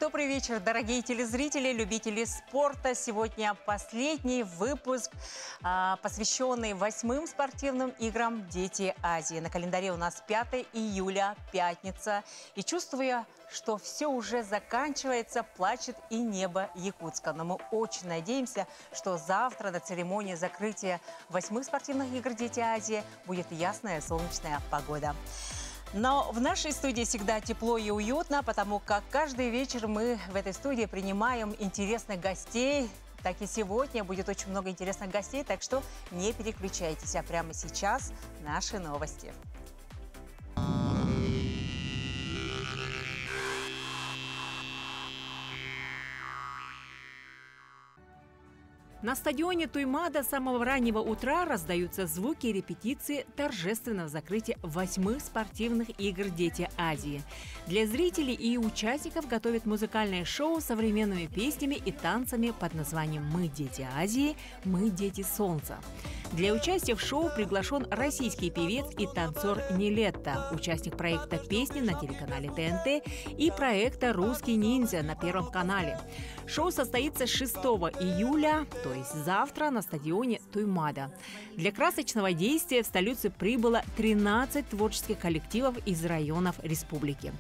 Добрый вечер, дорогие телезрители, любители спорта. Сегодня последний выпуск, посвященный 8-м спортивным играм «Дети Азии». На календаре у нас 5 июля, пятница. И чувствуя, что все уже заканчивается, плачет и небо Якутска. Но мы очень надеемся, что завтра на церемонии закрытия 8-х спортивных игр «Дети Азии» будет ясная солнечная погода. Но в нашей студии всегда тепло и уютно, потому как каждый вечер мы в этой студии принимаем интересных гостей. Так и сегодня будет очень много интересных гостей, так что не переключайтесь. А прямо сейчас наши новости. На стадионе Туймада с самого раннего утра раздаются звуки репетиции торжественного закрытия 8-х спортивных игр «Дети Азии». Для зрителей и участников готовят музыкальное шоу с современными песнями и танцами под названием «Мы дети Азии, мы дети Солнца». Для участия в шоу приглашен российский певец и танцор Нилетто, участник проекта «Песни» на телеканале ТНТ и проекта «Русский ниндзя» на Первом канале. Шоу состоится 6 июля, то есть завтра, на стадионе Туймада. Для красочного действия в столицу прибыло 13 творческих коллективов из районов республики.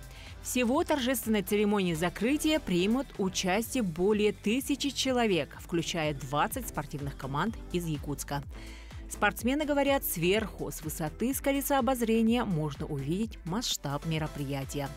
Всего в торжественной церемонии закрытия примут участие более 1000 человек, включая 20 спортивных команд из Якутска. Спортсмены говорят, сверху, с высоты с колеса обозрения можно увидеть масштаб мероприятия.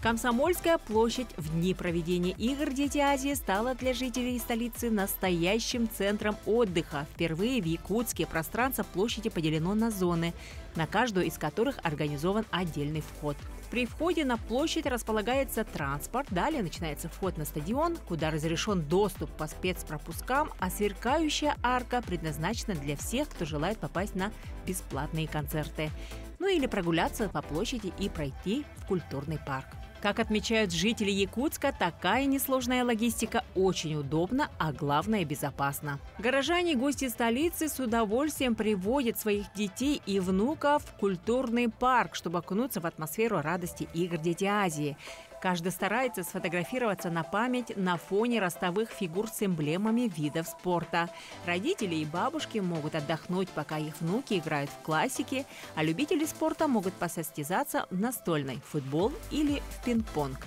Комсомольская площадь в дни проведения игр «Дети Азии» стала для жителей столицы настоящим центром отдыха. Впервые в Якутске пространство площади поделено на зоны, на каждую из которых организован отдельный вход. При входе на площадь располагается транспорт, далее начинается вход на стадион, куда разрешен доступ по спецпропускам, а сверкающая арка предназначена для всех, кто желает попасть на бесплатные концерты. Ну или прогуляться по площади и пройти в культурный парк. Как отмечают жители Якутска, такая несложная логистика очень удобна, а главное – безопасна. Горожане и гости столицы с удовольствием приводят своих детей и внуков в культурный парк, чтобы окунуться в атмосферу радости игр «Дети Азии». Каждый старается сфотографироваться на память на фоне ростовых фигур с эмблемами видов спорта. Родители и бабушки могут отдохнуть, пока их внуки играют в классики, а любители спорта могут посостязаться в настольной, футбол или в пинг-понг.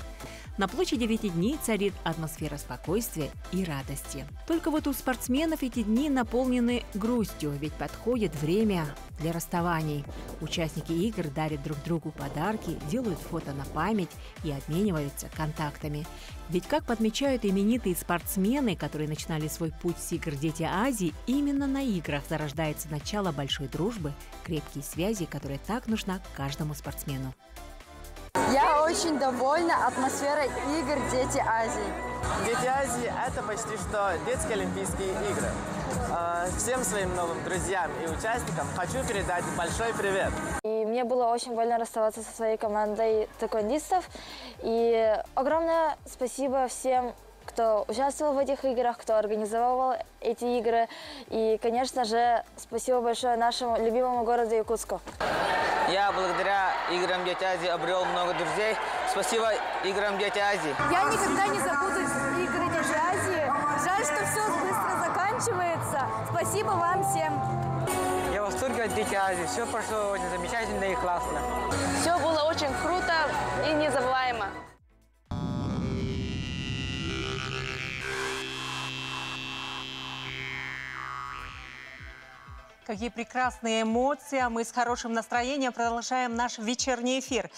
На площади в эти дни царит атмосфера спокойствия и радости. Только вот у спортсменов эти дни наполнены грустью, ведь подходит время для расставаний. Участники игр дарят друг другу подарки, делают фото на память и обмениваются контактами. Ведь, как подмечают именитые спортсмены, которые начинали свой путь с игр «Дети Азии», именно на играх зарождается начало большой дружбы, крепкие связи, которые так нужна каждому спортсмену. Я очень довольна атмосферой игр «Дети Азии». «Дети Азии» – это почти что детские Олимпийские игры. Всем своим новым друзьям и участникам хочу передать большой привет. И мне было очень больно расставаться со своей командой тэквондистов. И огромное спасибо всем, кто участвовал в этих играх, кто организовал эти игры. И, конечно же, спасибо большое нашему любимому городу Якутску. Я благодаря играм «Дети Азии» обрел много друзей. Спасибо играм «Дети Азии». Я никогда не забуду игры «Дети Азии». Жаль, что все быстро заканчивается. Спасибо вам всем. Я в восторге от «Дети Азии». Все прошло очень замечательно и классно. Все было очень круто и незабываемо. Какие прекрасные эмоции. Мы с хорошим настроением продолжаем наш вечерний эфир.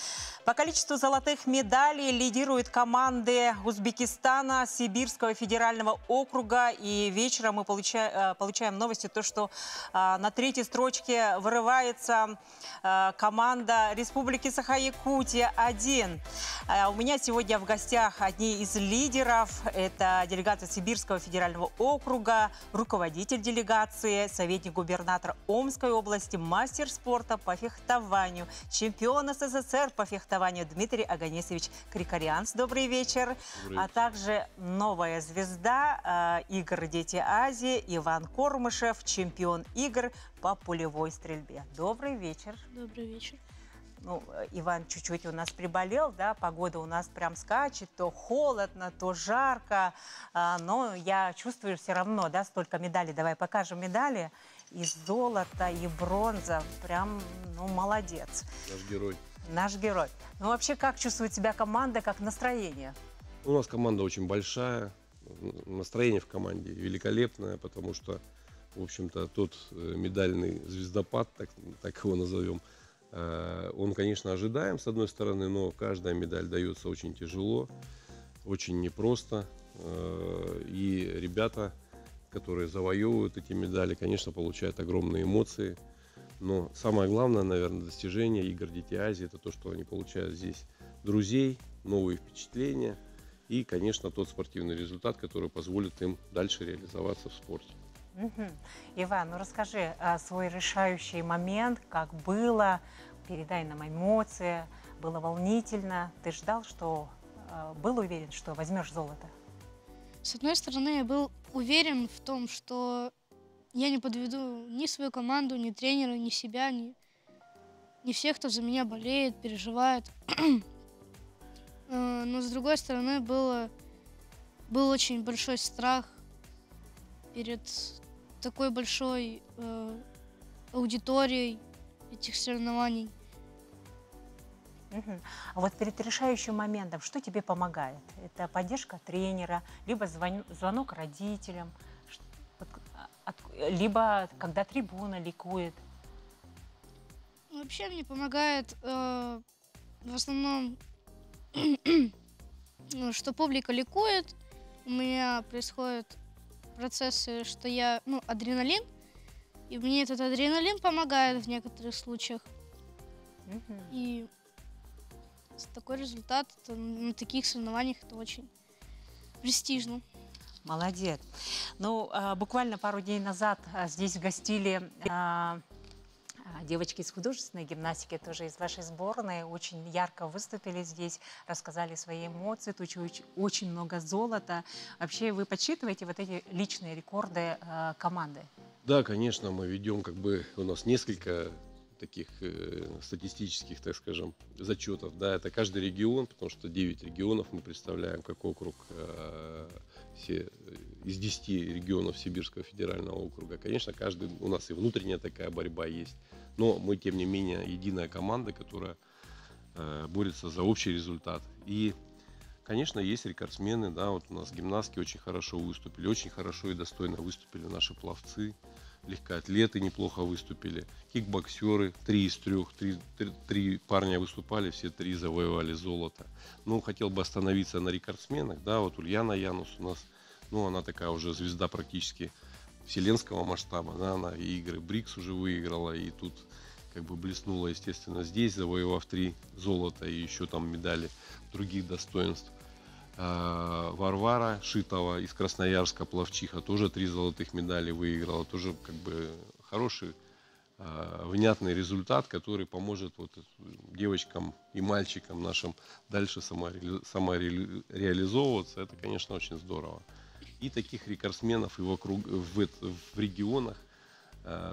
По количеству золотых медалей лидируют команды Узбекистана, Сибирского федерального округа. И вечером мы получаем новости, то, что на 3-й строчке вырывается команда Республики Саха-Якутия-1. У меня сегодня в гостях одни из лидеров. Это делегация Сибирского федерального округа, руководитель делегации, советник губернатора Омской области, мастер спорта по фехтованию, чемпион СССР по фехтованию Дмитрий Аганесович Крикарянц. Добрый вечер. А также новая звезда игр «Дети Азии» Иван Кормышев, чемпион игр по пулевой стрельбе. Добрый вечер. Добрый вечер. ну, Иван чуть-чуть у нас приболел, да, погода у нас прям скачет, то холодно, то жарко, но я чувствую все равно, да, столько медалей. Давай покажем медали. И золото, и бронза. Прям, ну, молодец. Наш герой. Наш герой. Ну, вообще, как чувствует себя команда, как настроение? У нас команда очень большая. Настроение в команде великолепное, потому что, в общем-то, тот медальный звездопад, так его назовем, он, конечно, ожидаем, с одной стороны, но каждая медаль дается очень тяжело, очень непросто. И ребята, которые завоевывают эти медали, конечно, получают огромные эмоции. Но самое главное, наверное, достижение игр Дети Азии — это то, что они получают здесь друзей, новые впечатления и, конечно, тот спортивный результат, который позволит им дальше реализоваться в спорте. Иван, ну расскажи свой решающий момент, как было, передай нам эмоции, было волнительно, ты ждал, что, был уверен, что возьмешь золото? С одной стороны, я был уверен в том, что я не подведу ни свою команду, ни тренера, ни себя, ни всех, кто за меня болеет, переживает. Но с другой стороны, был очень большой страх перед такой большой аудиторией этих соревнований. А вот перед решающим моментом, что тебе помогает? Это поддержка тренера, либо звонок родителям, либо когда трибуна ликует? Вообще мне помогает в основном, что публика ликует, у меня происходят процессы, что я, адреналин, и мне этот адреналин помогает в некоторых случаях. И такой результат на таких соревнованиях — это очень престижно. Молодец. Ну, буквально пару дней назад здесь гостили девочки из художественной гимнастики, тоже из вашей сборной, очень ярко выступили здесь, рассказали свои эмоции, тут очень много золота. Вообще вы подсчитываете вот эти личные рекорды команды? Да, конечно, мы ведем, у нас несколько таких статистических, так скажем, зачетов. Да, это каждый регион, потому что 9 регионов мы представляем как округ, все из 10 регионов Сибирского федерального округа. Конечно, каждый, у нас и внутренняя такая борьба есть, но мы, тем не менее, единая команда, которая борется за общий результат. И, конечно, есть рекордсмены, да, вот у нас гимнастки очень хорошо выступили, очень хорошо и достойно выступили наши пловцы. Легкоатлеты неплохо выступили, кикбоксеры, 3 из 3, 3 парня выступали, все 3 завоевали золото. Ну, хотел бы остановиться на рекордсменах, да, вот Ульяна Янус у нас, она такая уже звезда практически вселенского масштаба, да, она и игры БРИКС уже выиграла, и тут блеснула, естественно, здесь, завоевав 3 золота и еще там медали других достоинств. Варвара Шитова из Красноярска, пловчиха, тоже 3 золотых медали выиграла, тоже хороший, внятный результат, который поможет девочкам и мальчикам нашим дальше самореализовываться. Это, конечно, очень здорово. И таких рекордсменов и в регионах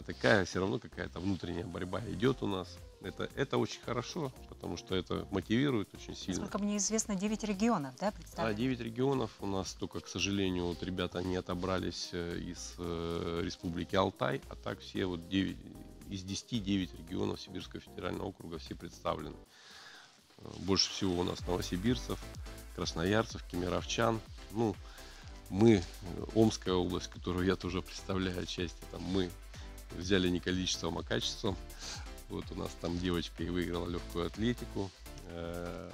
такая все равно какая-то внутренняя борьба идет у нас. Это очень хорошо, потому что это мотивирует очень сильно. Насколько мне известно, 9 регионов, да, представлены? Да, 9 регионов. У нас только, к сожалению, ребята не отобрались из республики Алтай, а так все из 10 9 регионов Сибирского федерального округа все представлены. Больше всего у нас новосибирцев, красноярцев, кемеровчан. Мы, Омская область, которую я тоже представляю отчасти, мы взяли не количеством, а качеством. Вот у нас там девочка и выиграла легкую атлетику.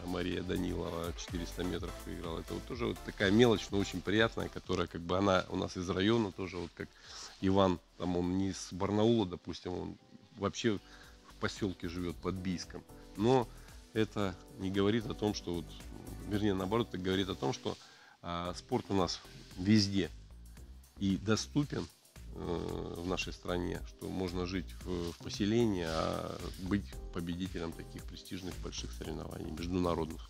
Мария Данилова 400 метров выиграла. Это тоже такая мелочь, но очень приятная, которая она у нас из района тоже, как Иван, он не из Барнаула, допустим, он вообще в поселке живет под Бийском. Но это не говорит о том, что, вернее, наоборот, это говорит о том, что спорт у нас везде и доступен в нашей стране, что можно жить в поселении, а быть победителем таких престижных больших соревнований международных.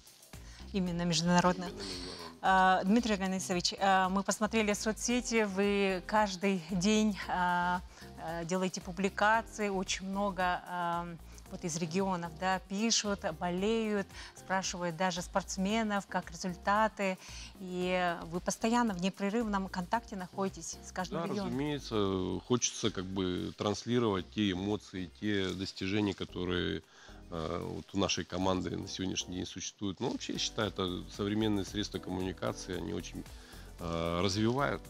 Именно международных. Дмитрий Ганисович, мы посмотрели соцсети, вы каждый день делаете публикации, очень много вот из регионов, да, пишут, болеют, спрашивают даже спортсменов, как результаты. И вы постоянно в непрерывном контакте находитесь с каждым регионом. Разумеется, хочется как бы транслировать те эмоции, те достижения, которые вот у нашей команды на сегодняшний день существуют. Ну, вообще, я считаю, это современные средства коммуникации, они очень развивают.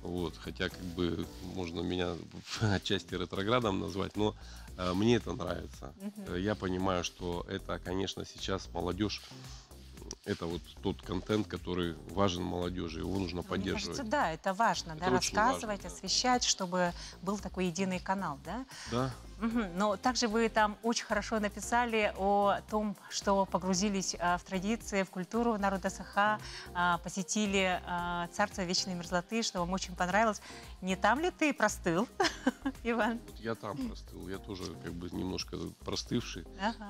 Вот, хотя, как бы, можно меня отчасти ретроградом назвать, но мне это нравится. Я понимаю, что это, конечно, сейчас молодежь, это вот тот контент, который важен молодежи, его нужно поддерживать. Мне кажется, да, это важно, это да, рассказывать, важно, освещать, чтобы был такой единый канал, да? Да. Но также вы там очень хорошо написали о том, что погрузились в традиции, в культуру народа Саха, посетили царство вечной мерзлоты, что вам очень понравилось. Не там ли ты простыл, Иван? Вот я там простыл, я тоже как бы немножко простывший.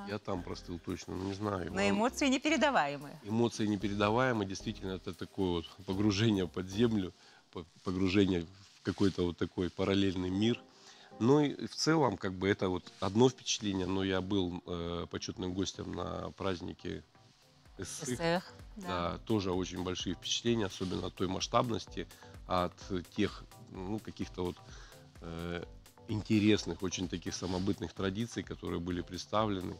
Я там простыл точно, но не знаю. Но эмоции непередаваемые. Эмоции непередаваемые, действительно, это такое вот погружение под землю, погружение в какой-то вот такой параллельный мир. Ну и в целом, как бы, это вот одно впечатление, но я был почетным гостем на празднике Эссых. Да, тоже очень большие впечатления, особенно от той масштабности, от тех, ну, каких-то вот интересных, очень таких самобытных традиций, которые были представлены.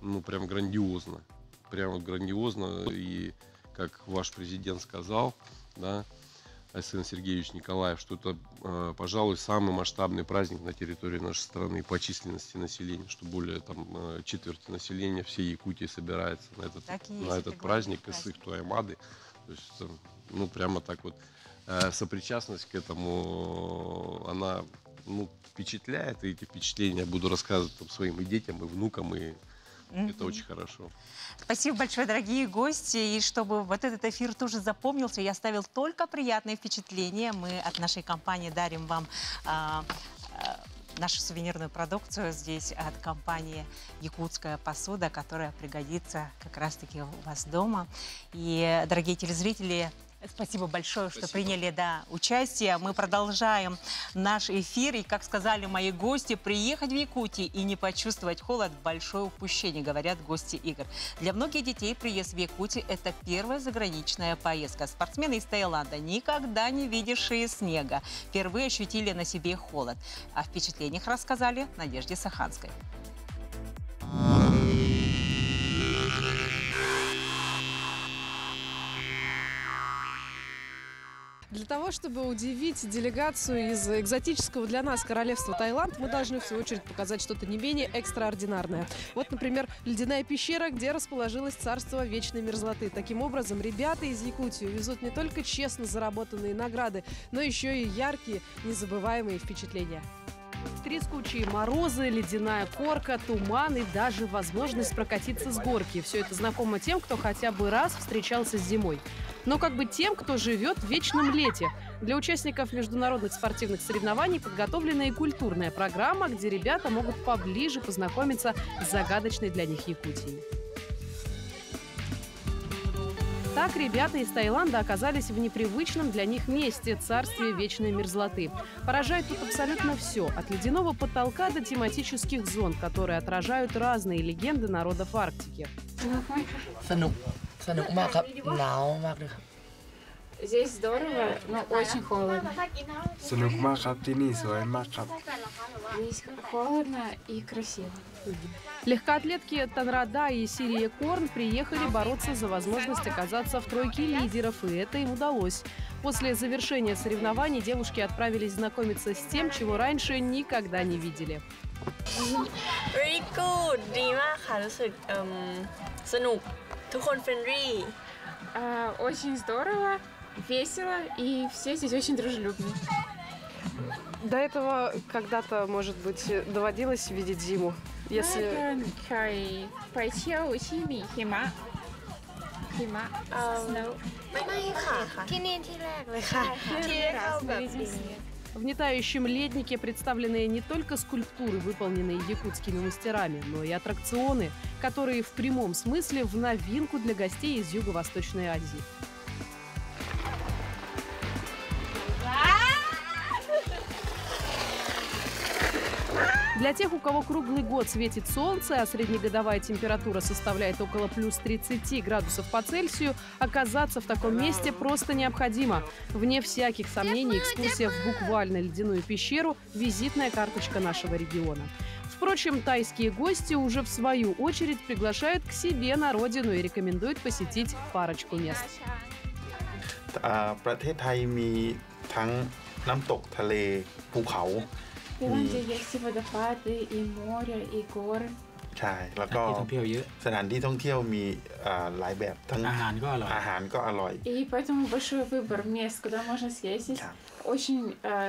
Ну, прям грандиозно. Прям вот грандиозно. И как ваш президент сказал, да, Айсен Сергеевич Николаев, что это, пожалуй, самый масштабный праздник на территории нашей страны по численности населения, что более там четверти населения всей Якутии собирается на этот праздник Эссых Туаймады. То есть, ну, прямо так вот сопричастность к этому, она, ну, впечатляет, и эти впечатления я буду рассказывать там своим и детям, и внукам, и это очень хорошо. Спасибо большое, дорогие гости. И чтобы вот этот эфир тоже запомнился, я оставил только приятные впечатления. Мы от нашей компании дарим вам нашу сувенирную продукцию здесь от компании «Якутская посуда», которая пригодится как раз-таки у вас дома. И, дорогие телезрители, спасибо большое, что приняли участие. Мы продолжаем наш эфир. И, как сказали мои гости, приехать в Якутию и не почувствовать холод – большое упущение, говорят гости игр. Для многих детей приезд в Якутию – это первая заграничная поездка. Спортсмены из Таиланда, никогда не видевшие снега, впервые ощутили на себе холод. О впечатлениях рассказали Надежде Саханской. Для того, чтобы удивить делегацию из экзотического для нас королевства Таиланд, мы должны в свою очередь показать что-то не менее экстраординарное. Вот, например, ледяная пещера, где расположилось царство вечной мерзлоты. Таким образом, ребята из Якутии везут не только честно заработанные награды, но еще и яркие, незабываемые впечатления. Трескучие морозы, ледяная корка, туман и даже возможность прокатиться с горки. Все это знакомо тем, кто хотя бы раз встречался с зимой. Но как бы тем, кто живет в вечном лете. Для участников международных спортивных соревнований подготовлена и культурная программа, где ребята могут поближе познакомиться с загадочной для них Якутией. Так ребята из Таиланда оказались в непривычном для них месте – царстве вечной мерзлоты. Поражает тут абсолютно все – от ледяного потолка до тематических зон, которые отражают разные легенды народов Арктики. Здесь здорово, но очень холодно. Здесь холодно и красиво. Легкоатлетки Танрада и Сирия Корн приехали бороться за возможность оказаться в тройке лидеров, и это им удалось. После завершения соревнований девушки отправились знакомиться с тем, чего раньше никогда не видели. Very good, ดีมากค่ะรู้สึกสนุกทุกคน friendly. Очень здорово, весело, и все здесь очень дружелюбные. До этого когда-то, может быть, доводилось видеть зиму? Если...ไม่ค่ะที่นี่ที่แรกเลยค่ะที่ได้เข้าแบบนี้ В нетающем леднике представлены не только скульптуры, выполненные якутскими мастерами, но и аттракционы, которые в прямом смысле в новинку для гостей из Юго-Восточной Азии. Для тех, у кого круглый год светит солнце, а среднегодовая температура составляет около плюс 30 градусов по Цельсию, оказаться в таком месте просто необходимо. Вне всяких сомнений, экскурсия в буквально ледяную пещеру – визитная карточка нашего региона. Впрочем, тайские гости уже в свою очередь приглашают к себе на родину и рекомендуют посетить парочку мест. ประเทศไทยมีทั้งน้ำตกทะเลภูเขา В Таиланде есть и водопады, и море, и горы. ใช่แล้วก็สถานที่ท่องเที่ยวมีหลายแบบทั้งอาหารก็อร่อย И поэтому большой выбор мест, куда можно съездить. Очень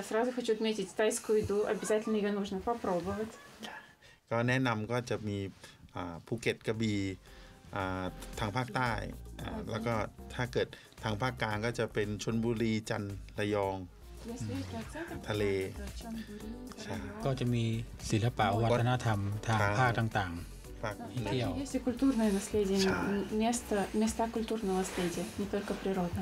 сразу хочу отметить тайскую еду, обязательно ее нужно попробовать. ก็แนะนำก็จะมีภูเก็ตกระบี่ทางภาคใต้แล้วก็ถ้าเกิดทางภาคกลางก็จะเป็นชลบุรีจันทร์ระยองทะเลก็จะมีศิลปะวัฒนธรรมทางภาคต่างๆ Есть и культурное наследие, места культурного наследия, не только природа.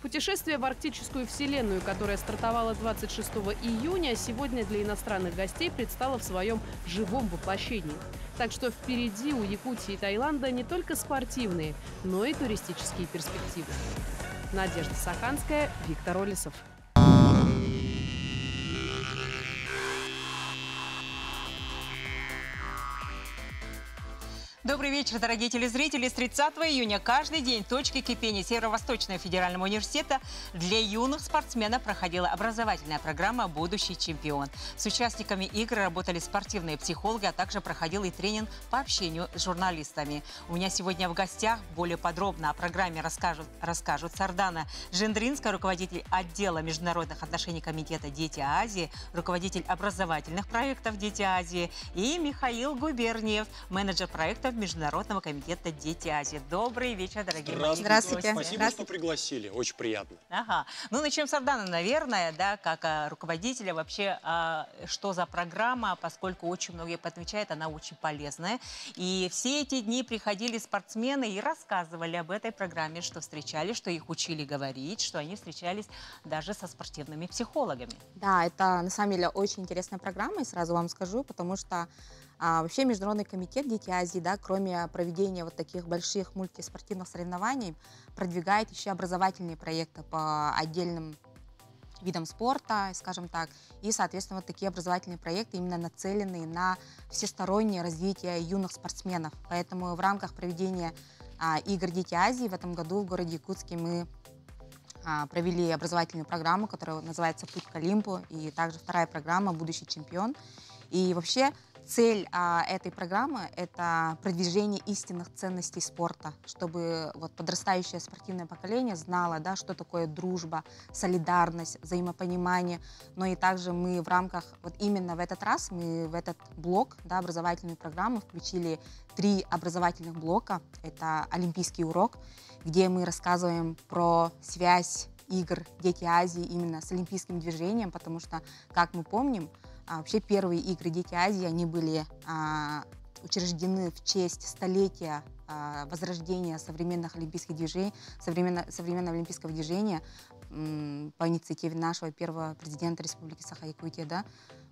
Путешествие в арктическую вселенную, которое стартовало 26 июня, сегодня для иностранных гостей предстало в своем живом воплощении. Так что впереди у Якутии и Таиланда не только спортивные, но и туристические перспективы. Надежда Саханская, Виктор Олесов. Добрый вечер, дорогие телезрители. С 30 июня каждый день в точке кипения Северо-Восточного федерального университета для юных спортсменов проходила образовательная программа «Будущий чемпион». С участниками игр работали спортивные психологи, а также проходил и тренинг по общению с журналистами. У меня сегодня в гостях более подробно о программе расскажут Сардана Жендринская, руководитель отдела международных отношений комитета «Дети Азии», руководитель образовательных проектов «Дети Азии», и Михаил Губерниев, менеджер проектов Международного комитета «Дети Азии». Добрый вечер, дорогие мои. Здравствуйте. Спасибо, что пригласили. Очень приятно. Ага. Ну, начнем с Ардана, наверное, да, как руководителя. Вообще, что за программа, поскольку очень многие подмечают, она очень полезная. И все эти дни приходили спортсмены и рассказывали об этой программе, что встречались, что их учили говорить, что они встречались даже со спортивными психологами. Да, это на самом деле очень интересная программа, и сразу вам скажу, потому что вообще Международный комитет «Дети Азии», да, кроме проведения вот таких больших мультиспортивных соревнований, продвигает еще образовательные проекты по отдельным видам спорта, скажем так. И, соответственно, вот такие образовательные проекты именно нацелены на всестороннее развитие юных спортсменов. Поэтому в рамках проведения игр «Дети Азии» в этом году в городе Якутске мы провели образовательную программу, которая называется «Путь к Олимпу», и также вторая программа «Будущий чемпион». И вообще цель этой программы – это продвижение истинных ценностей спорта, чтобы вот подрастающее спортивное поколение знало, да, что такое дружба, солидарность, взаимопонимание. Но и также мы в рамках, вот именно в этот раз, мы в этот блок, да, образовательную программу включили 3 образовательных блока. Это олимпийский урок, где мы рассказываем про связь игр «Дети Азии» именно с олимпийским движением, потому что, как мы помним, вообще первые игры «Дети Азии», они были учреждены в честь столетия возрождения современных олимпийских движений, современного олимпийского движения по инициативе нашего первого президента Республики Саха-Якутия, да,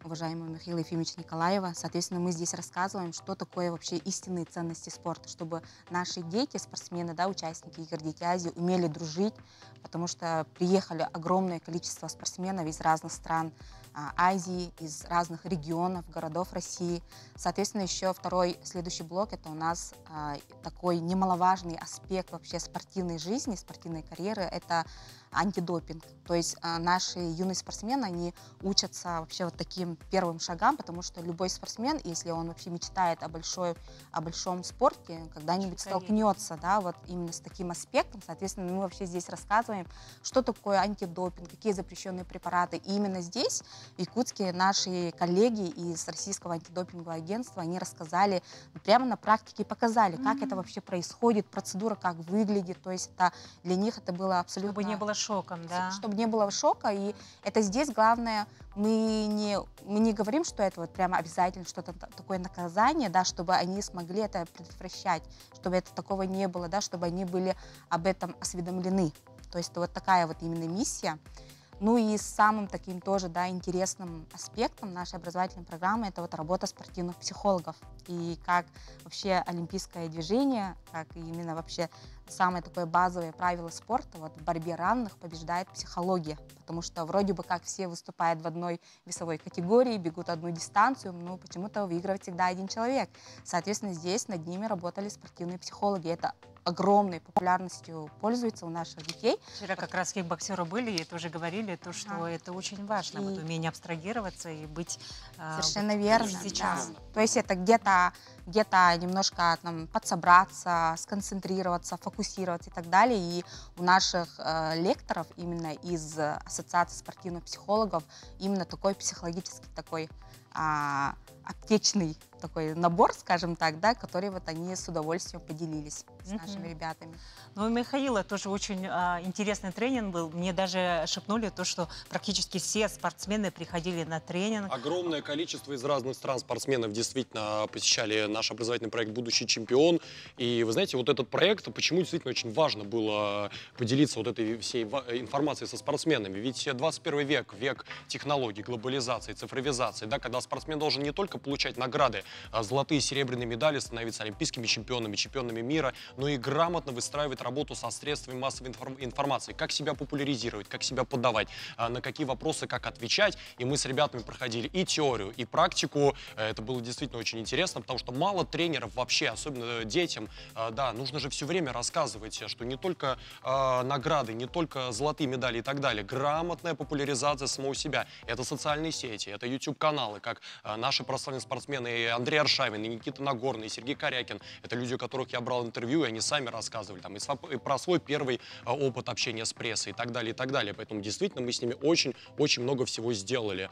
уважаемого Михаила Ефимовича Николаева. Соответственно, мы здесь рассказываем, что такое вообще истинные ценности спорта, чтобы наши дети, спортсмены, да, участники игр «Дети Азии» умели дружить, потому что приехали огромное количество спортсменов из разных стран Азии, из разных регионов, городов России. Соответственно, еще второй, следующий блок, это у нас такой немаловажный аспект вообще спортивной жизни, спортивной карьеры, это антидопинг. То есть наши юные спортсмены, они учатся вообще вот таким первым шагам, потому что любой спортсмен, если он вообще мечтает о большом спорте, когда-нибудь столкнется, да, вот именно с таким аспектом. Соответственно, мы вообще здесь рассказываем, что такое антидопинг, какие запрещенные препараты. И именно здесь, в Якутске, наши коллеги из Российского антидопингового агентства, они рассказали, прямо на практике показали, как это вообще происходит, процедура как выглядит. То есть для них это было абсолютно... Чтобы не было шоком, да? Чтобы не было шока. И это здесь главное мы не говорим, что это вот прямо обязательно что-то такое наказание, да, чтобы они смогли это предотвращать, чтобы это такого не было, да, чтобы они были об этом осведомлены. То есть это вот такая вот именно миссия. Ну и самым таким тоже, да, интересным аспектом нашей образовательной программы это вот работа спортивных психологов. И как вообще олимпийское движение, как именно вообще самое такое базовое правило спорта, вот в борьбе равных побеждает психология. Потому что вроде бы как все выступают в одной весовой категории, бегут одну дистанцию, но почему-то выигрывает всегда один человек. Соответственно, здесь над ними работали спортивные психологи. Это огромной популярностью пользуется у наших детей. Вчера как раз кикбоксеры были и тоже говорили, то, что это очень важно, вот умение абстрагироваться и быть совершенно верно, сейчас. Да. То есть это где-то немножко там, подсобраться, сконцентрироваться, фокусироваться и так далее. И у наших лекторов именно из Ассоциации спортивных психологов именно такой психологический такой аптечный такой набор, скажем так, да, который вот они с удовольствием поделились с нашими ребятами. Ну, у Михаила тоже очень интересный тренинг был. Мне даже шепнули то, что практически все спортсмены приходили на тренинг. Огромное количество из разных стран спортсменов действительно посещали наш образовательный проект «Будущий чемпион». И вы знаете, вот этот проект, почему действительно очень важно было поделиться вот этой всей информацией со спортсменами. Ведь 21 век, век технологий, глобализации, цифровизации, да, когда спортсмен должен не только получать награды, золотые и серебряные медали, становиться олимпийскими чемпионами, чемпионами мира, но и грамотно выстраивать работу со средствами массовой информации, как себя популяризировать, как себя подавать, на какие вопросы, как отвечать. И мы с ребятами проходили и теорию, и практику. Это было действительно очень интересно, потому что мало тренеров вообще, особенно детям, да, нужно же все время рассказывать, что не только награды, не только золотые медали и так далее, грамотная популяризация самого себя. Это социальные сети, это YouTube-каналы, как наши прославленные спортсмены Андрей Аршавин, и Никита Нагорный, и Сергей Корякин. Это люди, у которых я брал интервью, и они сами рассказывали там, и про свой первый опыт общения с прессой и так далее, и так далее. Поэтому действительно мы с ними очень много всего сделали.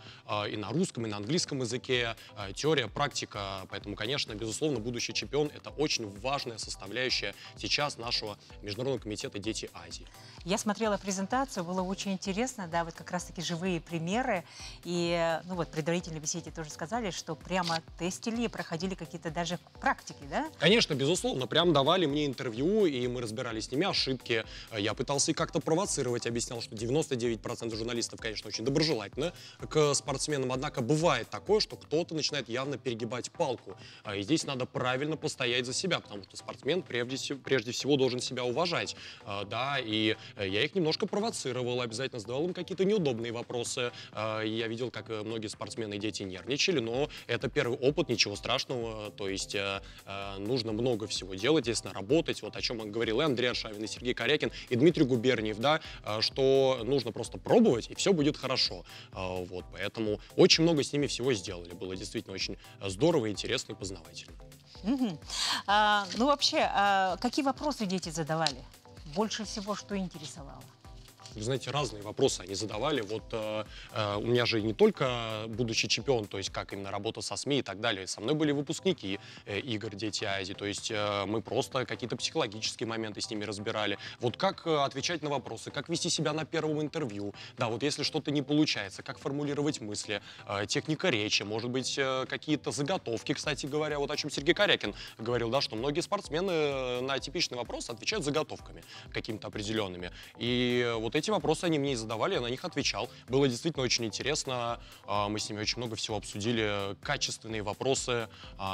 И на русском, и на английском языке. Теория, практика. Поэтому, конечно, безусловно, будущий чемпион – это очень важная составляющая сейчас нашего Международного комитета «Дети Азии». Я смотрела презентацию, было очень интересно, да, вот как раз-таки живые примеры. И, ну вот, предварительно в беседе тоже сказали, что прямо тестили, проходили какие-то даже практики, да? Конечно, безусловно. Прям давали мне интервью, и мы разбирали с ними ошибки. Я пытался их как-то провоцировать, объяснял, что 99% журналистов, конечно, очень доброжелательны к спортсменам. Однако бывает такое, что кто-то начинает явно перегибать палку. И здесь надо правильно постоять за себя, потому что спортсмен прежде всего должен себя уважать. Да, и я их немножко провоцировал, обязательно задавал им какие-то неудобные вопросы. Я видел, как многие спортсмены и дети нервничали, но это первый опыт, ничего страшного. То есть нужно много всего делать, естественно, работать. Вот о чем он говорил и Андрей Аршавин, и Сергей Корякин, и Дмитрий Губерниев, да, что нужно просто пробовать, и все будет хорошо. Вот, поэтому очень много с ними всего сделали. Было действительно очень здорово, интересно и познавательно. Ну, вообще, какие вопросы дети задавали? Больше всего, что интересовало? Вы знаете, разные вопросы они задавали. Вот у меня же не только будущий чемпион, то есть как именно работа со СМИ и так далее. Со мной были выпускники игр «Дети Азии». То есть мы просто какие-то психологические моменты с ними разбирали. Вот как отвечать на вопросы, как вести себя на первом интервью. Да, вот если что-то не получается, как формулировать мысли, техника речи, может быть, какие-то заготовки, кстати говоря. Вот о чем Сергей Корякин говорил, да, что многие спортсмены на типичный вопрос отвечают заготовками какими-то определенными. И вот эти вопросы они мне и задавали, я на них отвечал. Было действительно очень интересно. Мы с ними очень много всего обсудили, качественные вопросы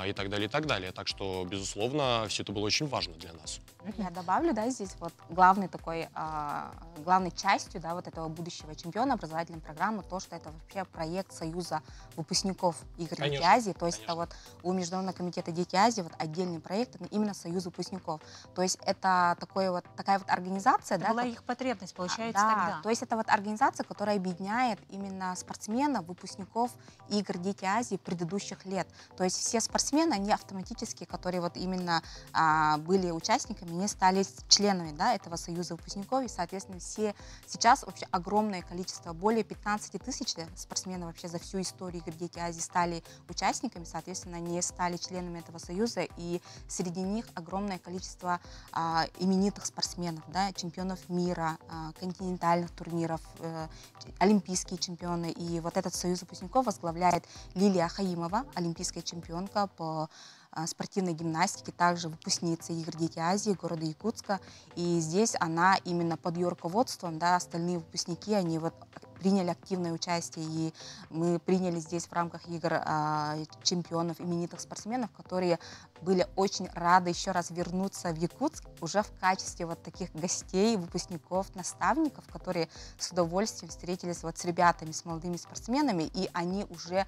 и так далее, и так далее. Так что, безусловно, все это было очень важно для нас. Я добавлю, да, здесь вот главной частью, да, вот этого будущего чемпиона образовательной программы, то, что это вообще проект Союза выпускников игр «Дети Азии». То есть это вот у Международного комитета «Дети Азии» вот отдельный проект, именно Союз выпускников. То есть это такая вот организация. Это да, была их потребность, получается, да, тогда. То есть это вот организация, которая объединяет именно спортсменов, выпускников игр «Дети Азии» предыдущих лет. То есть все спортсмены, они автоматически, которые вот именно были участниками, они стали членами, да, этого Союза выпускников. И, соответственно, все сейчас вообще огромное количество, более 15 тысяч спортсменов вообще за всю историю игр «Дети Азии» стали участниками, соответственно, они стали членами этого союза. И среди них огромное количество именитых спортсменов, да, чемпионов мира, континентального континентальных турниров, олимпийские чемпионы. И вот этот союз выпускников возглавляет Лилия Хаимова, олимпийская чемпионка по спортивной гимнастике, также выпускница игр «Дети Азии» города Якутска. И здесь она именно под ее руководством, да, остальные выпускники, они вот приняли активное участие, и мы приняли здесь в рамках игр чемпионов, именитых спортсменов, которые были очень рады еще раз вернуться в Якутск уже в качестве вот таких гостей, выпускников, наставников, которые с удовольствием встретились вот с ребятами, с молодыми спортсменами, и они уже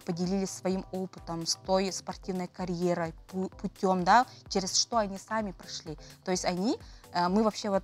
поделились своим опытом с той спортивной карьерой, путем, да, через что они сами прошли. То есть мы вообще вот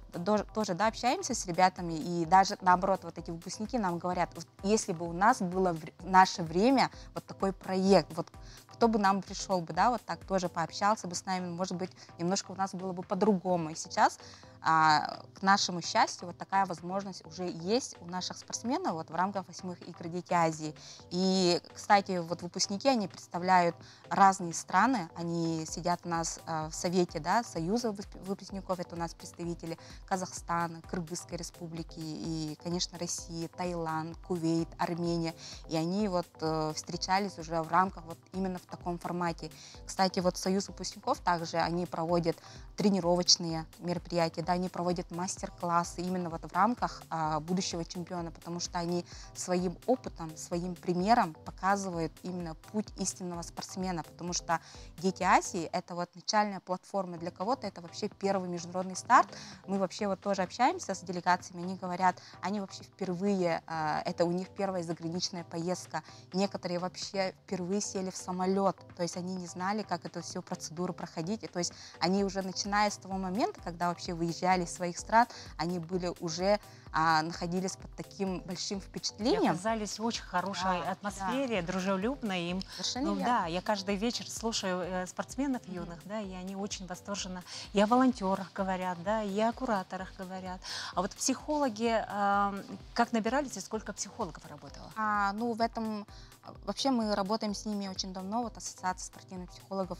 тоже, да, общаемся с ребятами, и даже наоборот, вот эти выпускники нам говорят, вот, если бы у нас было в наше время вот такой проект, вот кто бы нам пришел бы, да, вот так тоже пообщался бы с нами, может быть, немножко у нас было бы по-другому. И сейчас, к нашему счастью, вот такая возможность уже есть у наших спортсменов вот в рамках 8-х игр «Дети Азии». И, кстати, вот выпускники, они представляют разные страны, они сидят у нас в совете, да, Союза выпускников, это у нас представители Казахстана, Кыргызской республики и, конечно, России, Таиланд, Кувейт, Армения. И они вот встречались уже в рамках вот именно в таком формате. Кстати, вот Союз выпускников также, они проводят тренировочные мероприятия, да, они проводят мастер-классы именно вот в рамках будущего чемпиона, потому что они своим опытом, своим примером показывают именно путь истинного спортсмена, потому что «Дети Азии» — это вот начальная платформа для кого-то, это вообще первый международный старт. Мы вообще вот тоже общаемся с делегациями, они говорят, они вообще впервые, это у них первая заграничная поездка, некоторые вообще впервые сели в самолет, то есть они не знали, как эту всю процедуру проходить, и то есть они уже начиная с того момента, когда вообще выезжали из своих стран, они были уже находились под таким большим впечатлением. И оказались в очень хорошей атмосфере, дружелюбной им. Да, я каждый вечер слушаю спортсменов юных, да, и они очень восторженно и о волонтерах говорят, да, и о кураторах говорят. А вот психологи, как набирались и сколько психологов работало? Ну, в этом вообще мы работаем с ними очень давно, вот Ассоциация спортивных психологов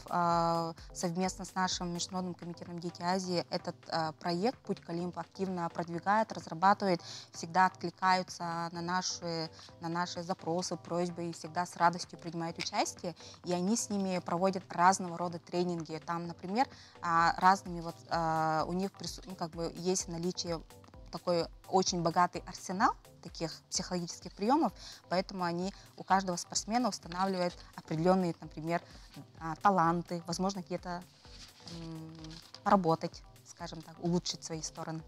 совместно с нашим Международным комитетом «Дети Азии» этот проект «Путь к Олимпу» активно продвигает, разрабатывает, всегда откликаются на наши запросы, просьбы и всегда с радостью принимают участие. И они с ними проводят разного рода тренинги. Там, например, разными вот у них как бы есть наличие такой очень богатый арсенал таких психологических приемов, поэтому они у каждого спортсмена устанавливают определенные, например, таланты, возможно, где-то поработать, скажем так, улучшить свои стороны.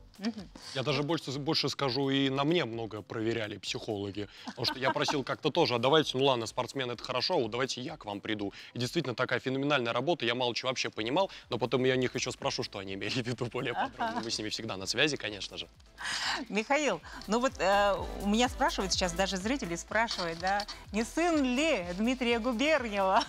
Я даже больше скажу, и на мне много проверяли психологи, потому что я просил как-то тоже, давайте, ну ладно, спортсмен это хорошо, вот давайте я к вам приду. И действительно такая феноменальная работа, я мало чего вообще понимал, но потом я у них еще спрошу, что они имели в виду более подробно. Мы с ними всегда на связи, конечно же. Михаил, ну вот у меня спрашивают сейчас, даже зрители спрашивают, да, не сын ли Дмитрия Губерниева?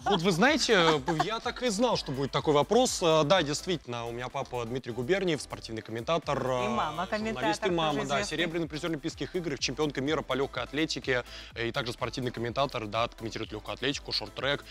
Вот вы знаете, я так и знал, что будет такой вопрос. Да, действительно, у меня папа Дмитрий Губерниев, спортивный комментатор. И мама комментатор. Журналист и мама, да, серебряный призер Олимпийских игр, чемпионка мира по легкой атлетике, и также спортивный комментатор, да, комментирует легкую атлетику, шорт-трек.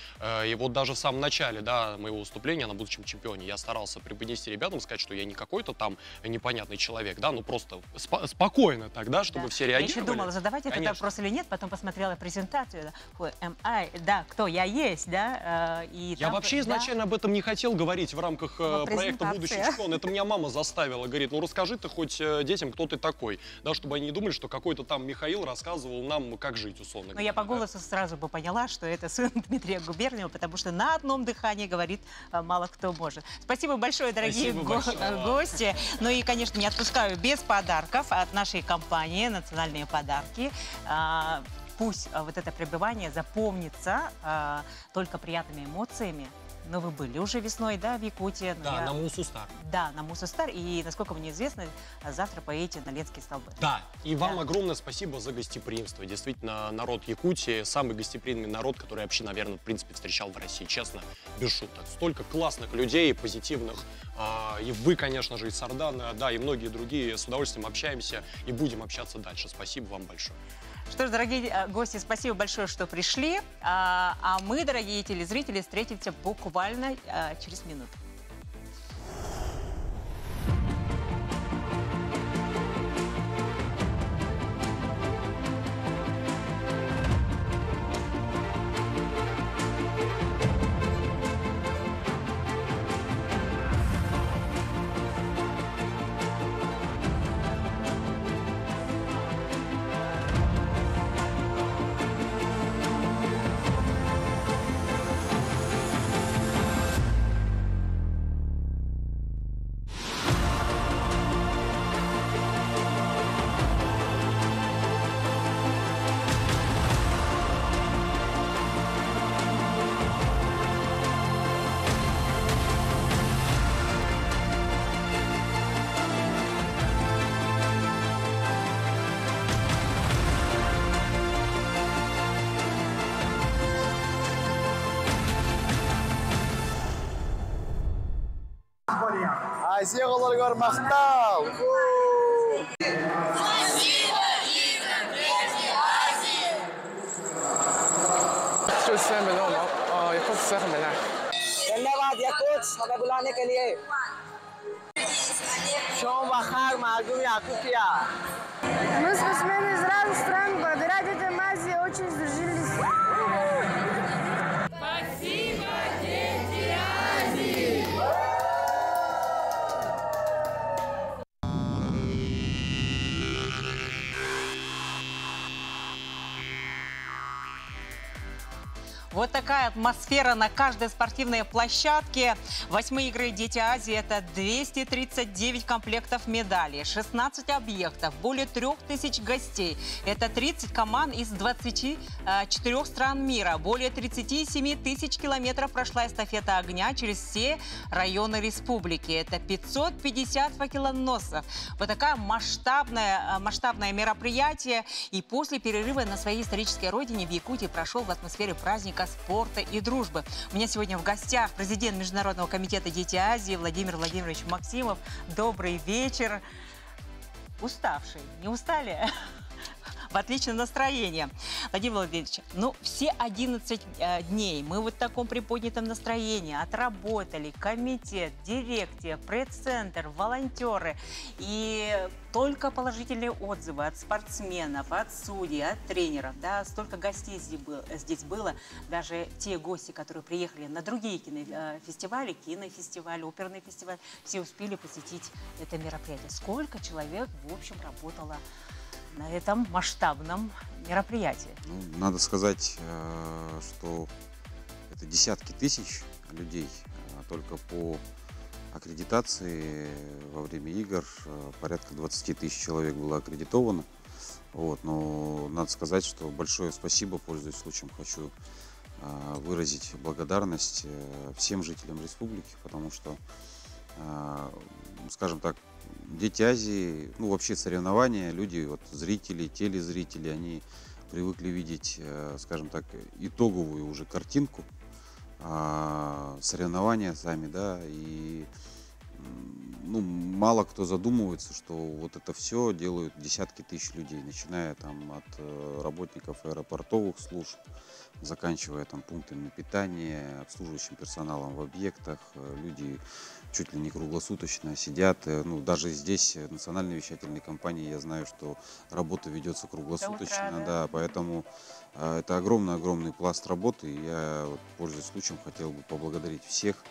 И вот даже в самом начале, да, моего выступления на будущем чемпионе я старался преподнести ребятам, сказать, что я не какой-то там непонятный человек, да, ну просто спокойно тогда, чтобы все реагировали. Я еще думала, задавать этот вопрос или нет, потом посмотрела презентацию, да, кто я есть, да. И я вообще изначально об этом не хотел говорить в рамках проекта «Будущий чемпион». Это меня мама заставила, говорит, ну расскажи ты хоть детям, кто ты такой, да, чтобы они не думали, что какой-то там Михаил рассказывал нам, как жить, условно говоря. Но я по голосу сразу бы поняла, что это сын Дмитрия Губерниева, потому что на одном дыхании говорит мало кто может. Спасибо большое, дорогие гости. Ну и, конечно, не отпускаю без подарков от нашей компании «Национальные подарки». Пусть вот это пребывание запомнится только приятными эмоциями. Но вы были уже весной, да, в Якутии. Да, на Мусустар. Да, на Мусустар. И, насколько мне известно, завтра поедете на Ленские столбы. Да, и вам огромное спасибо за гостеприимство. Действительно, народ Якутии самый гостеприимный народ, который я вообще, наверное, в принципе, встречал в России, честно, без шуток. Столько классных людей, позитивных. И вы, конечно же, из Сардана, да, и многие другие. С удовольствием общаемся и будем общаться дальше. Спасибо вам большое. Что ж, дорогие гости, спасибо большое, что пришли. А мы, дорогие телезрители, встретимся буквально через минуту. Россияға мақтау! धन्यवाद याकूब हमें बुलाने के लिए Шалом Бахар, Магуми Акупия. Мы спортсмены из разных стран, благодаря детям Азии очень сдружились. Спасибо, дети Азии! Вот такая атмосфера на каждой спортивной площадке. 8-е игры «Дети Азии» – это 239 комплектов медалей, 16 объектов, более 3000 гостей. Это 30 команд из 24 стран мира. Более 37 тысяч километров прошла эстафета огня через все районы республики. Это 550 факелоносцев. Вот такое масштабное мероприятие. И после перерыва на своей исторической родине в Якутии прошел в атмосфере праздника спорта и дружбы. У меня сегодня в гостях президент Международного комитета «Дети Азии» Владимир Владимирович Максимов. Добрый вечер. Уставший? Не устали? В отличном настроении. Владимир Владимирович, ну все 11 дней мы вот в таком приподнятом настроении отработали. Комитет, дирекция, пресс-центр, волонтеры. И только положительные отзывы от спортсменов, от судей, от тренеров. Да, столько гостей здесь было. Даже те гости, которые приехали на другие кинофестивали, оперный фестиваль, все успели посетить это мероприятие. Сколько человек, в общем, работало на этом масштабном мероприятии? Ну, надо сказать, что это десятки тысяч людей. Только по аккредитации во время игр порядка 20 тысяч человек было аккредитовано. Вот, но надо сказать, что большое спасибо, пользуясь случаем, хочу выразить благодарность всем жителям республики, потому что, скажем так, Дети Азии, ну вообще соревнования, люди, вот зрители, телезрители, они привыкли видеть, скажем так, итоговую уже картинку, соревнования сами, да, и ну, мало кто задумывается, что вот это все делают десятки тысяч людей, начиная там от работников аэропортовых служб, заканчивая там пунктами питания, обслуживающим персоналом в объектах. Люди чуть ли не круглосуточно сидят. Ну, даже здесь, в национальной вещательной компании, я знаю, что работа ведется круглосуточно, да, поэтому это огромный пласт работы. И я, вот, пользуясь случаем, хотел бы поблагодарить всех,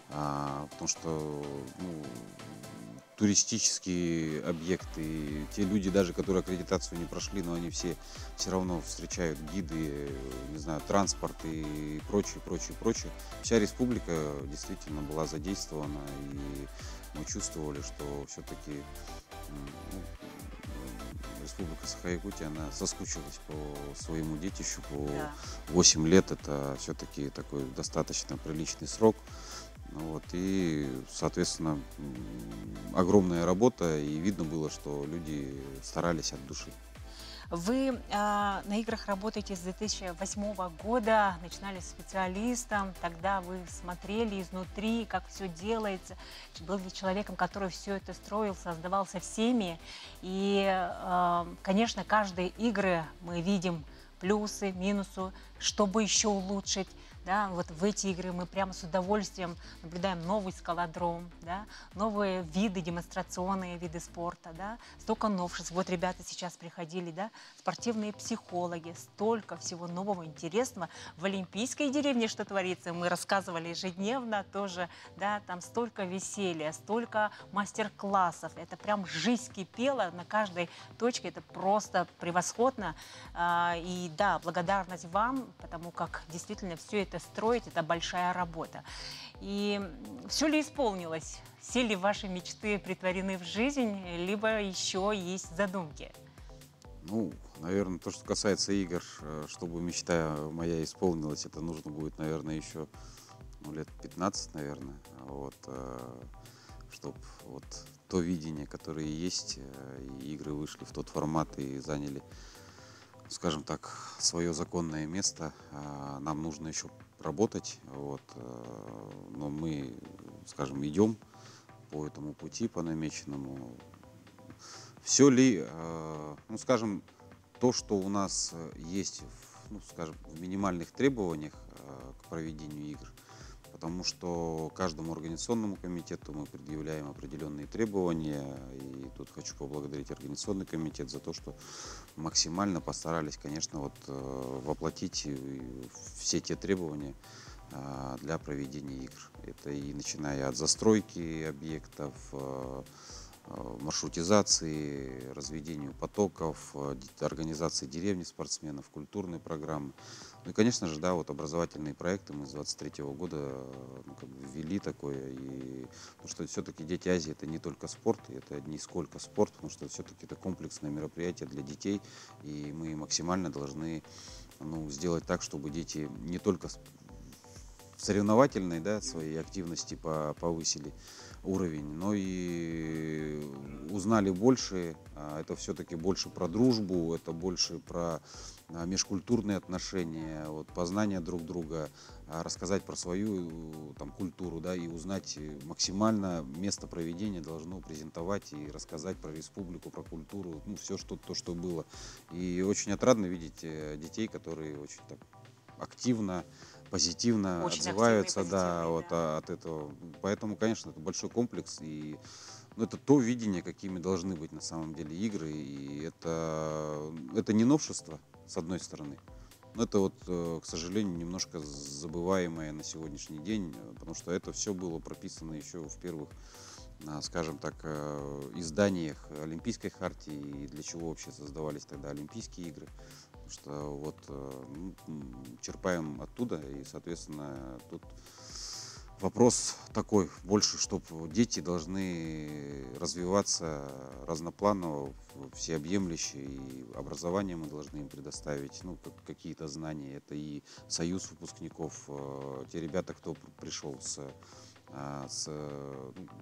потому что ну, туристические объекты, те люди даже, которые аккредитацию не прошли, но они все равно встречают гиды, не знаю, транспорт и прочее. Вся республика действительно была задействована, и мы чувствовали, что все-таки Республика Саха-Якутия, она соскучилась по своему детищу, по 8 лет, это все-таки такой достаточно приличный срок. Вот, и, соответственно, огромная работа, и видно было, что люди старались от души. Вы на играх работаете с 2008 года, начинали специалистом, тогда вы смотрели изнутри, как все делается, были человеком, который все это строил, создавал со всеми. И, конечно, каждые игры мы видим плюсы, минусы, чтобы еще улучшить. Да, вот в эти игры мы прямо с удовольствием наблюдаем новый скалодром, да, новые виды, демонстрационные виды спорта, да, столько новшеств. Вот ребята сейчас приходили, да, спортивные психологи, столько всего нового, интересного. В Олимпийской деревне что творится, мы рассказывали ежедневно тоже, да, там столько веселья, столько мастер-классов. Это прям жизнь кипела на каждой точке, это просто превосходно. И да, благодарность вам, потому как действительно все это строить, это большая работа. И все ли исполнилось? Все ли ваши мечты притворены в жизнь, либо еще есть задумки? Ну, наверное, то, что касается игр, чтобы мечта моя исполнилась, это нужно будет, наверное, еще лет 15, наверное, вот, чтобы вот то видение, которое есть, и игры вышли в тот формат и заняли, скажем так, свое законное место. Нам нужно еще работать, вот, но мы, скажем, идем по этому пути, по намеченному. Все ли, ну, скажем, то, что у нас есть, ну, скажем, в минимальных требованиях к проведению игр, потому что каждому организационному комитету мы предъявляем определенные требования, и тут хочу поблагодарить организационный комитет за то, что максимально постарались, конечно, вот воплотить все те требования для проведения игр. Это и начиная от застройки объектов, маршрутизации, разведению потоков, организации деревни спортсменов, культурной программы. Ну и, конечно же, да, вот образовательные проекты мы с 23 года как бы ввели такое. И, потому что все-таки Дети Азии — это не только спорт, это не сколько спорт, потому что все-таки это комплексное мероприятие для детей. И мы максимально должны, ну, сделать так, чтобы дети не только в соревновательной, да, своей активности повысили уровень, но и узнали больше. Это все-таки больше про дружбу, это больше про межкультурные отношения, вот, познание друг друга, рассказать про свою там культуру, да, и узнать максимально место проведения, должно презентовать и рассказать про республику, про культуру, ну, все то, что было. И очень отрадно видеть детей, которые очень так активно, позитивно очень отзываются, да, вот, от этого. Поэтому, конечно, это большой комплекс, и ну, это то видение, какими должны быть на самом деле игры, и это не новшество, с одной стороны, но это вот, к сожалению, немножко забываемое на сегодняшний день, потому что это все было прописано еще в первых, скажем так, изданиях Олимпийской хартии, и для чего вообще создавались тогда Олимпийские игры. Что вот черпаем оттуда, и, соответственно, тут вопрос такой больше, чтобы дети должны развиваться разнопланово, всеобъемлюще, и образование мы должны им предоставить, ну, какие-то знания. Это и союз выпускников, те ребята, кто пришел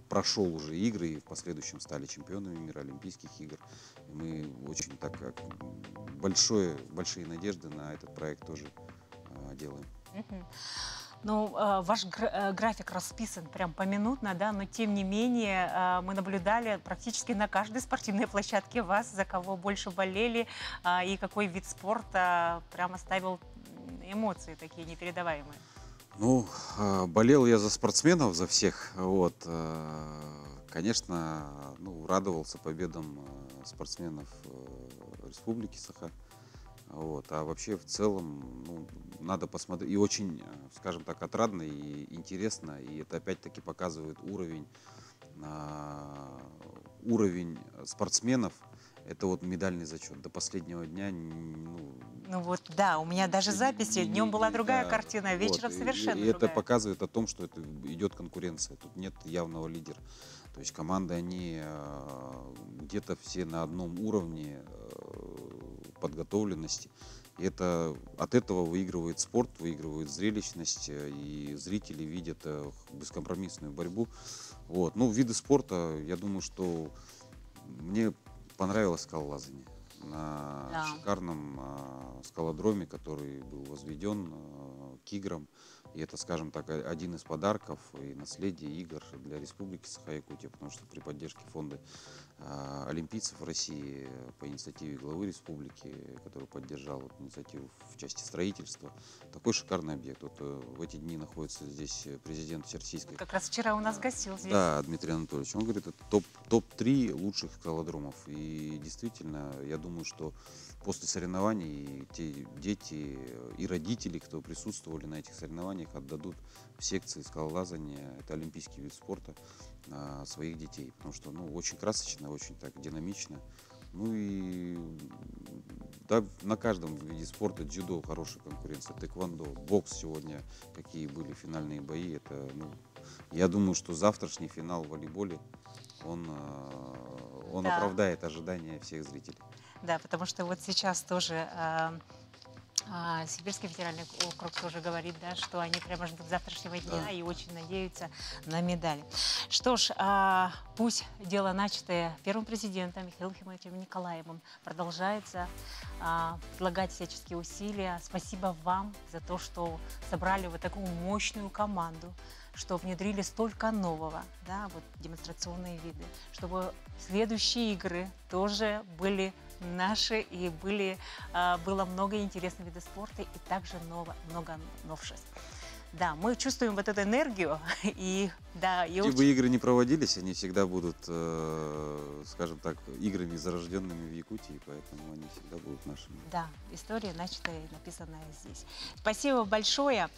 прошел уже игры и в последующем стали чемпионами мира, Олимпийских игр. И мы очень так большие надежды на этот проект тоже делаем. Ну, ваш график расписан прям поминутно, да, но тем не менее мы наблюдали практически на каждой спортивной площадке вас, за кого больше болели, и какой вид спорта прям оставил эмоции такие непередаваемые. Ну, болел я за спортсменов, за всех, вот. Конечно, ну, радовался победам спортсменов Республики Саха. Вот. А вообще в целом, ну, надо посмотреть. И очень, скажем так, отрадно и интересно. И это опять-таки показывает уровень спортсменов. Это вот медальный зачет. До последнего дня, ну вот, да, у меня даже записи. Днем была другая картина, вечером вот, совершенно другая. И это показывает о том, что это идет конкуренция. Тут нет явного лидера. То есть команды, они где-то все на одном уровне подготовленности. И от этого выигрывает спорт, выигрывает зрелищность, и зрители видят бескомпромиссную борьбу. Вот. Ну, виды спорта, я думаю, что мне понравилось скалолазание на шикарном скалодроме, который был возведен к играм. И это, скажем так, один из подарков и наследия игр для Республики Саха-Якутия, потому что при поддержке фонда олимпийцев России по инициативе главы республики, который поддержал инициативу в части строительства, такой шикарный объект. Вот в эти дни находится здесь президент Всероссийской. Как раз вчера у нас гостил здесь. Да, Дмитрий Анатольевич. Он говорит, это топ-3 лучших скалодромов. И действительно, я думаю, что после соревнований те дети и родители, кто присутствовали на этих соревнованиях, отдадут в секции скалолазания, это олимпийский вид спорта, своих детей. Потому что, ну, очень красочно, очень так динамично. Ну и да, на каждом виде спорта, дзюдо, хорошая конкуренция, тэквондо, бокс сегодня, какие были финальные бои. Это, ну, я думаю, что завтрашний финал в волейболе, он оправдает ожидания всех зрителей. Да, потому что вот сейчас тоже Сибирский федеральный округ тоже говорит, да, что они прямо ждут завтрашнего дня и очень надеются на медали. Что ж, пусть дело, начатое первым президентом Михаилом Химовичем Николаевым, продолжается, прилагать всяческие усилия. Спасибо вам за то, что собрали вот такую мощную команду, что внедрили столько нового, да, вот демонстрационные виды, чтобы следующие игры тоже были наши и было много интересных видов спорта и также много новшеств. Да, мы чувствуем вот эту энергию и да. Где бы игры не проводились, они всегда будут, скажем так, играми зарожденными в Якутии, поэтому они всегда будут нашими. Да, история начатая и написанная здесь. Спасибо большое.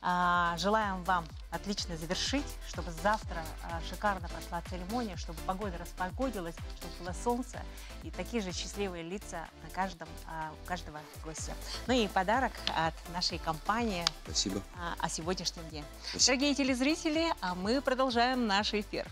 Желаем вам отлично завершить, чтобы завтра шикарно прошла церемония, чтобы погода распогодилась, чтобы было солнце и такие же счастливые лица у каждого гостя. Ну и подарок от нашей компании. Спасибо. О сегодняшнем дне. Спасибо. Дорогие телезрители, а мы продолжаем наш эфир.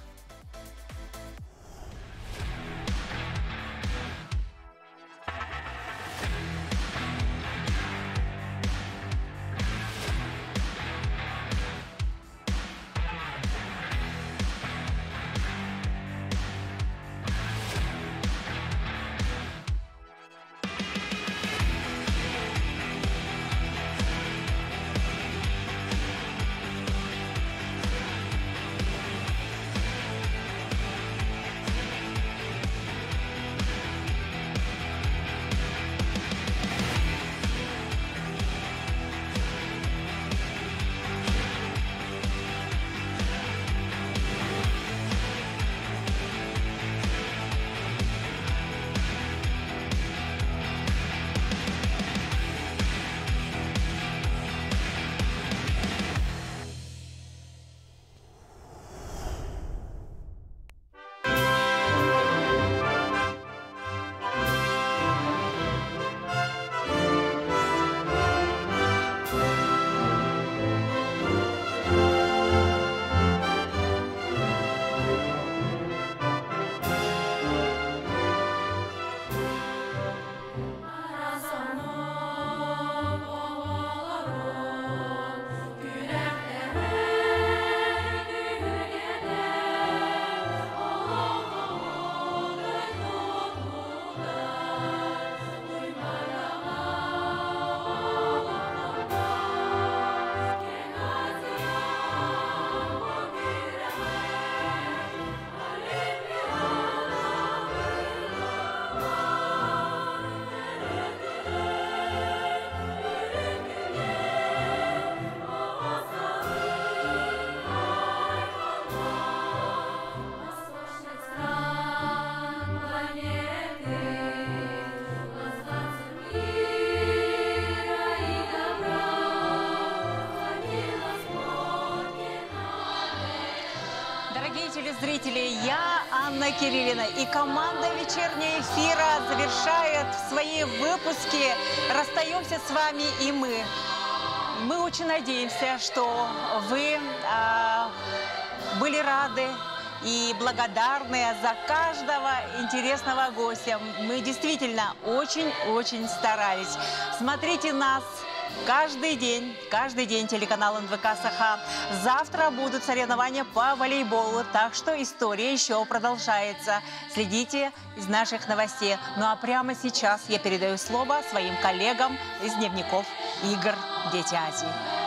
Телезрители, я Анна Кириллина и команда «Вечернего эфира» завершает свои выпуски. Расстаемся с вами и мы. Мы очень надеемся, что вы были рады и благодарны за каждого интересного гостя. Мы действительно очень-очень старались. Смотрите нас каждый день телеканал НВК Саха. Завтра будут соревнования по волейболу, так что история еще продолжается. Следите из наших новостей. Ну а прямо сейчас я передаю слово своим коллегам из дневников игр «Дети Азии».